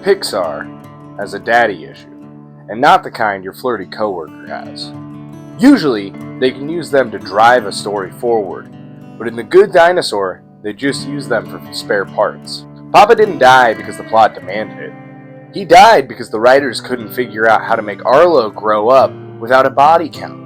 Pixar has a daddy issue, and not the kind your flirty coworker has. Usually, they can use them to drive a story forward, but in the Good Dinosaur, they just use them for spare parts. Poppa didn't die because the plot demanded it. He died because the writers couldn't figure out how to make Arlo grow up without a body count.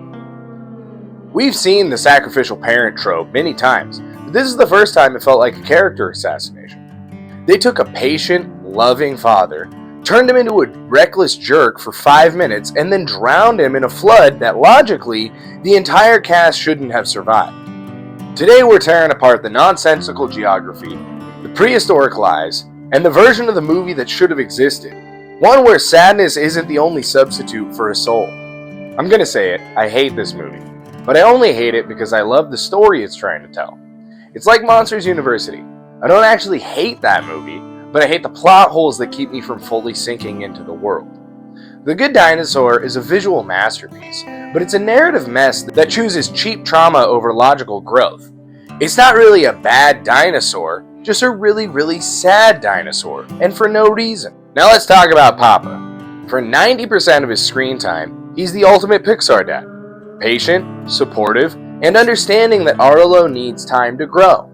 We've seen the sacrificial parent trope many times, but this is the first time it felt like a character assassination. They took a patient, loving father, turned him into a reckless jerk for 5 minutes, and then drowned him in a flood that logically the entire cast shouldn't have survived. Today we're tearing apart the nonsensical geography, the prehistoric lies, and the version of the movie that should have existed. One where sadness isn't the only substitute for a soul. I'm gonna say it, I hate this movie. But I only hate it because I love the story it's trying to tell. It's like Monsters University. I don't actually hate that movie, but I hate the plot holes that keep me from fully sinking into the world. The Good Dinosaur is a visual masterpiece, but it's a narrative mess that chooses cheap trauma over logical growth. It's not really a bad dinosaur, just a really, really sad dinosaur, and for no reason. Now let's talk about Poppa. For 90% of his screen time, he's the ultimate Pixar dad. Patient, supportive, and understanding that Arlo needs time to grow.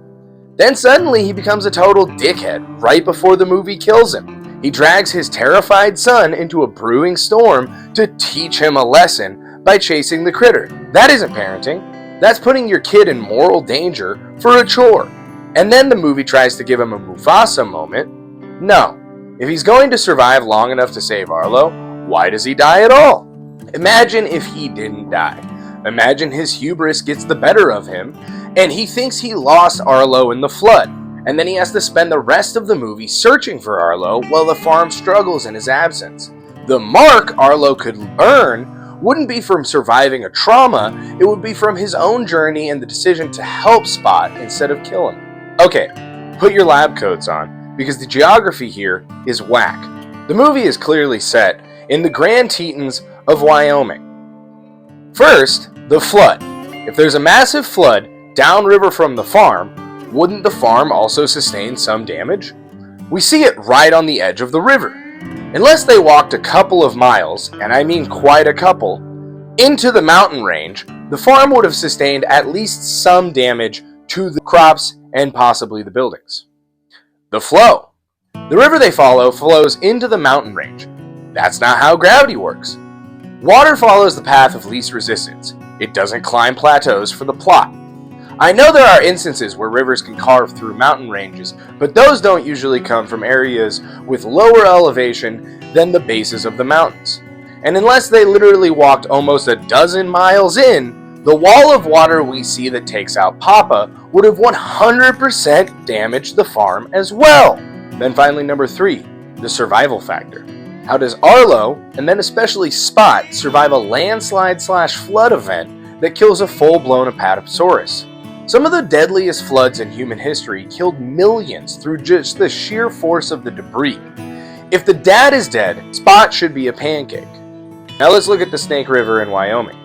Then suddenly he becomes a total dickhead right before the movie kills him. He drags his terrified son into a brewing storm to teach him a lesson by chasing the critter. That isn't parenting. That's putting your kid in moral danger for a chore. And then the movie tries to give him a Mufasa moment. No. If he's going to survive long enough to save Arlo, why does he die at all? Imagine if he didn't die. Imagine his hubris gets the better of him, and he thinks he lost Arlo in the flood, and then he has to spend the rest of the movie searching for Arlo while the farm struggles in his absence. The mark Arlo could earn wouldn't be from surviving a trauma, it would be from his own journey and the decision to help Spot instead of kill him. Okay, put your lab coats on, because the geography here is whack. The movie is clearly set in the Grand Tetons of Wyoming. First, the flood. If there's a massive flood downriver from the farm, wouldn't the farm also sustain some damage? We see it right on the edge of the river. Unless they walked a couple of miles, and I mean quite a couple, into the mountain range, the farm would have sustained at least some damage to the crops and possibly the buildings. The flow. The river they follow flows into the mountain range. That's not how gravity works. Water follows the path of least resistance. It doesn't climb plateaus for the plot. I know there are instances where rivers can carve through mountain ranges, but those don't usually come from areas with lower elevation than the bases of the mountains. And unless they literally walked almost a dozen miles in, the wall of water we see that takes out Poppa would have 100% damaged the farm as well. Then finally, number 3, the survival factor. How does Arlo, and then especially Spot, survive a landslide/flood event that kills a full-blown Apatosaurus? Some of the deadliest floods in human history killed millions through just the sheer force of the debris. If the dad is dead, Spot should be a pancake. Now let's look at the Snake River in Wyoming.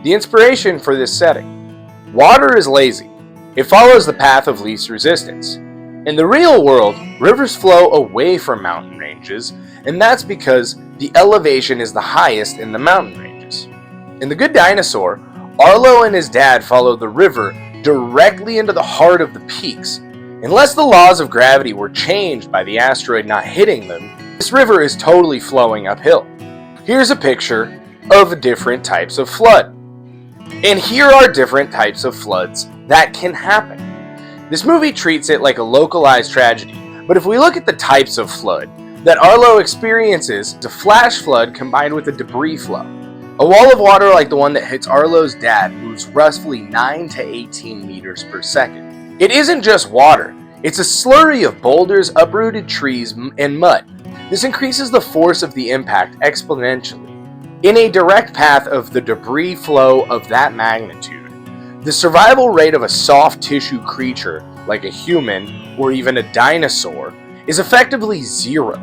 The inspiration for this setting. Water is lazy. It follows the path of least resistance. In the real world, rivers flow away from mountain ranges, and that's because the elevation is the highest in the mountain ranges. In The Good Dinosaur, Arlo and his dad follow the river directly into the heart of the peaks. Unless the laws of gravity were changed by the asteroid not hitting them, this river is totally flowing uphill. Here's a picture of different types of flood. And here are different types of floods that can happen. This movie treats it like a localized tragedy, but if we look at the types of flood that Arlo experiences, it's a flash flood combined with a debris flow. A wall of water like the one that hits Arlo's dad moves roughly 9 to 18 meters per second. It isn't just water, it's a slurry of boulders, uprooted trees, and mud. This increases the force of the impact exponentially. In a direct path of the debris flow of that magnitude, the survival rate of a soft tissue creature like a human or even a dinosaur is effectively 0.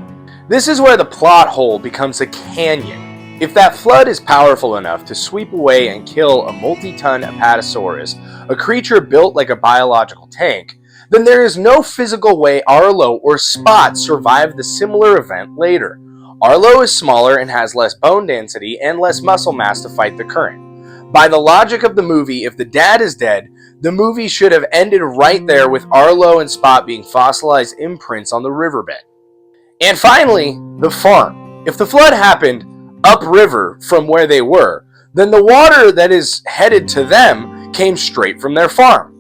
This is where the plot hole becomes a canyon. If that flood is powerful enough to sweep away and kill a multi-ton Apatosaurus, a creature built like a biological tank, then there is no physical way Arlo or Spot survived the similar event later. Arlo is smaller and has less bone density and less muscle mass to fight the current. By the logic of the movie, if the dad is dead, the movie should have ended right there with Arlo and Spot being fossilized imprints on the riverbed. And finally, the farm. If the flood happened upriver from where they were, then the water that is headed to them came straight from their farm.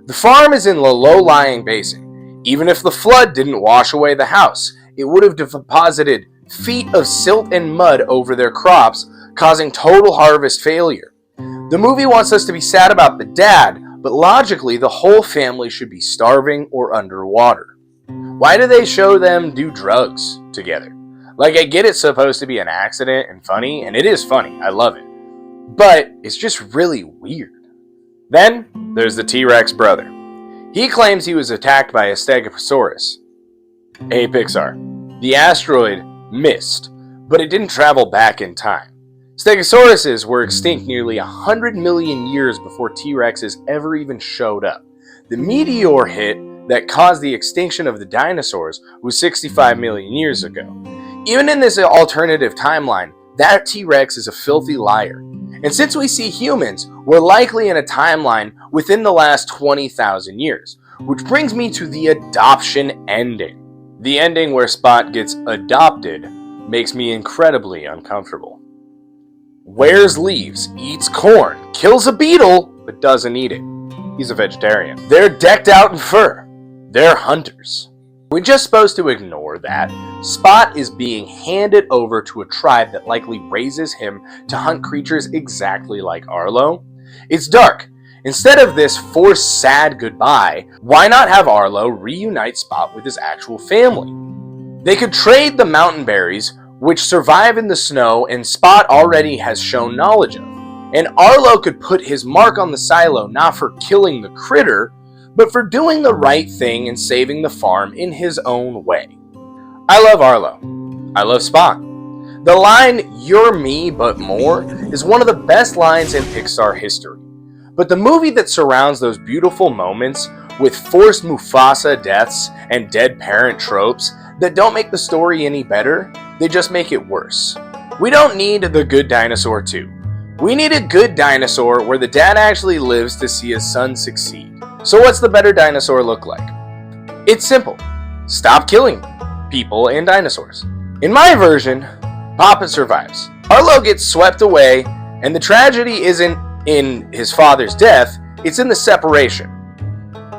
The farm is in the low-lying basin. Even if the flood didn't wash away the house, it would have deposited feet of silt and mud over their crops, causing total harvest failure. The movie wants us to be sad about the dad, but logically the whole family should be starving or underwater. Why do they show them do drugs together? Like, I get it's supposed to be an accident and funny, and it is funny, I love it. But it's just really weird. Then, there's the T-Rex brother. He claims he was attacked by a Stegosaurus. Hey Pixar, the asteroid missed, but it didn't travel back in time. Stegosauruses were extinct nearly 100 million years before T-Rexes ever even showed up. The meteor hit that caused the extinction of the dinosaurs was 65 million years ago. Even in this alternative timeline, that T-Rex is a filthy liar. And since we see humans, we're likely in a timeline within the last 20,000 years. Which brings me to the adoption ending. The ending where Spot gets adopted makes me incredibly uncomfortable. Wears leaves, eats corn, kills a beetle, but doesn't eat it. He's a vegetarian. They're decked out in fur. They're hunters. We're just supposed to ignore that. Spot is being handed over to a tribe that likely raises him to hunt creatures exactly like Arlo. It's dark. Instead of this forced sad goodbye, why not have Arlo reunite Spot with his actual family? They could trade the mountain berries, which survive in the snow and Spot already has shown knowledge of. And Arlo could put his mark on the silo not for killing the critter, but for doing the right thing and saving the farm in his own way. I love Arlo. I love Spot. The line, "You're me, but more," is one of the best lines in Pixar history. But the movie that surrounds those beautiful moments with forced Mufasa deaths and dead parent tropes that don't make the story any better, they just make it worse. We don't need the Good Dinosaur 2. We need a Good Dinosaur where the dad actually lives to see his son succeed. So what's the better dinosaur look like? It's simple. Stop killing people and dinosaurs. In my version, Poppa survives. Arlo gets swept away, and the tragedy isn't in his father's death, it's in the separation.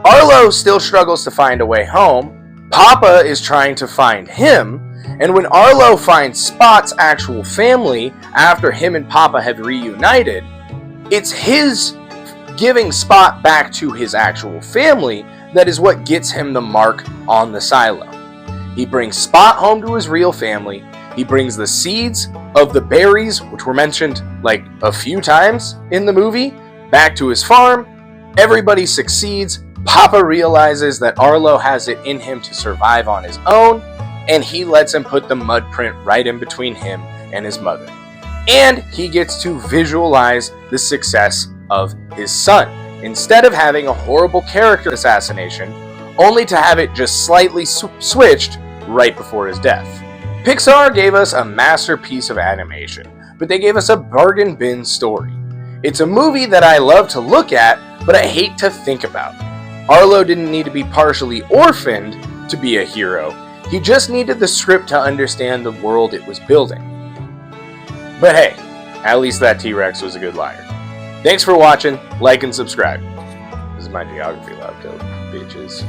Arlo still struggles to find a way home, Poppa is trying to find him, and when Arlo finds Spot's actual family after him and Poppa have reunited, it's his giving Spot back to his actual family that is what gets him the mark on the silo. He brings Spot home to his real family, he brings the seeds of the berries, which were mentioned like a few times in the movie, back to his farm, everybody succeeds, Poppa realizes that Arlo has it in him to survive on his own, and he lets him put the mud print right in between him and his mother. And he gets to visualize the success of his son, instead of having a horrible character assassination, only to have it just slightly switched right before his death. Pixar gave us a masterpiece of animation, but they gave us a bargain bin story. It's a movie that I love to look at, but I hate to think about. Arlo didn't need to be partially orphaned to be a hero, he just needed the script to understand the world it was building. But hey, at least that T-Rex was a good liar. Thanks for watching, like and subscribe. This is my geography lab coat, bitches.